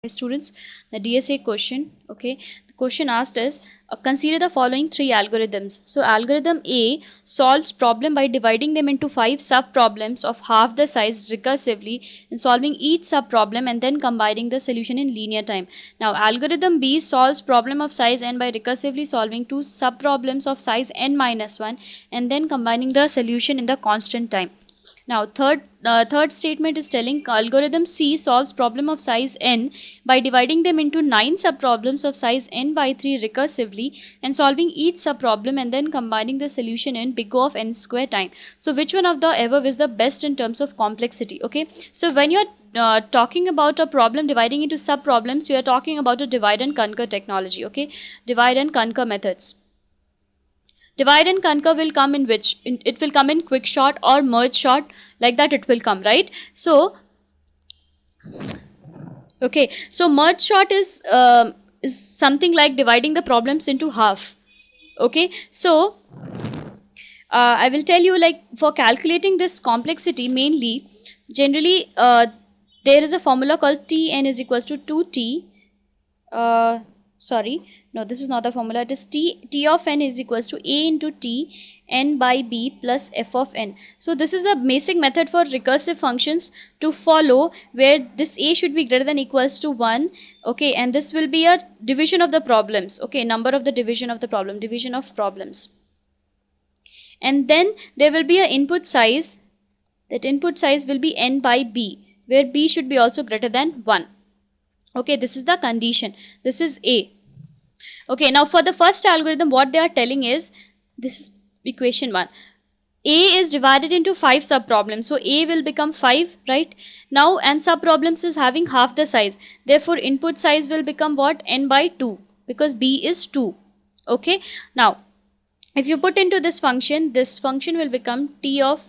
Students, the DSA question, okay, the question asked is consider the following three algorithms. So algorithm A solves problem by dividing them into 5 sub problems of half the size recursively and solving each sub problem and then combining the solution in linear time. Now algorithm B solves problem of size n by recursively solving 2 sub problems of size n minus 1 and then combining the solution in the constant time. Now third statement is telling algorithm C solves problem of size n by dividing them into 9 subproblems of size n by 3 recursively and solving each subproblem and then combining the solution in big O of n square time. So which one of the above is the best in terms of complexity? Okay, so when you're talking about a problem dividing into subproblems, you are talking about a divide and conquer technology. Okay, divide and conquer methods. Divide and conquer will come in which? It will come in quick sort or merge sort, like that it will come, right? So, okay, so merge sort is something like dividing the problems into half. Okay, so I will tell you, like, for calculating this complexity, mainly, generally, there is a formula called Tn is equals to 2t. Sorry, no, this is not the formula. It is t of n is equals to a into t n by b plus f of n. So this is the basic method for recursive functions to follow, where this a should be greater than equals to 1. Okay, and this will be a division of the problems. Okay, number of the division of the problem, division of problems. And then there will be an input size. That input size will be n by b, where b should be also greater than 1. Okay, this is the condition. This is A. Okay, now for the first algorithm, what they are telling is, this is equation 1. A is divided into 5 subproblems. So A will become 5, right? Now, and subproblems is having half the size. Therefore, input size will become what? N by 2, because B is 2. Okay, now, if you put into this function will become T of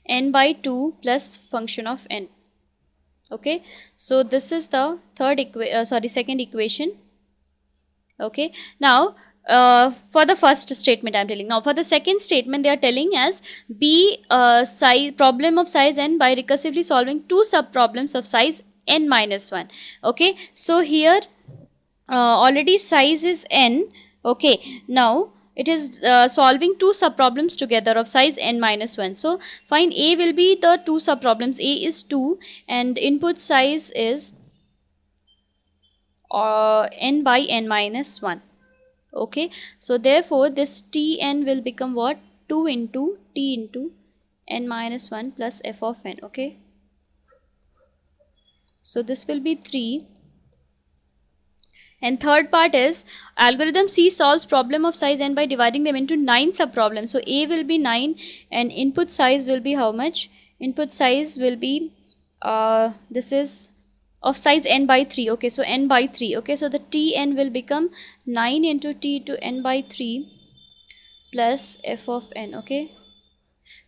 n by 2 plus function of n. Okay, so this is the second equation. Okay, now for the first statement I am telling. Now for the second statement, they are telling as B size problem of size n by recursively solving 2 subproblems of size n minus 1. Okay, so here already size is n. Okay, now it is solving 2 subproblems together of size n minus 1. So find A will be the 2 subproblems. A is 2 and input size is n by n minus 1. Okay, so therefore this Tn will become what? 2 into t into n minus 1 plus f of n. Okay, so this will be 3. And third part is algorithm C solves problem of size n by dividing them into 9 subproblems. So A will be 9 and input size will be how much? Input size will be this is of size n by 3. Okay, so n by 3. Okay, so the Tn will become 9 into t to n by 3 plus f of n. Okay,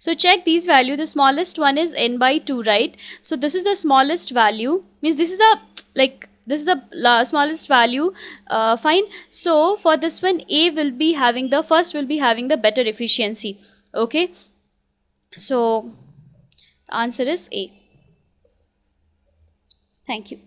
so check these value. The smallest one is n by 2, right? So this is the smallest value, means this is the this is the smallest value. Fine. So for this one, A will be having the first will be having the better efficiency. Okay, so answer is A. Thank you.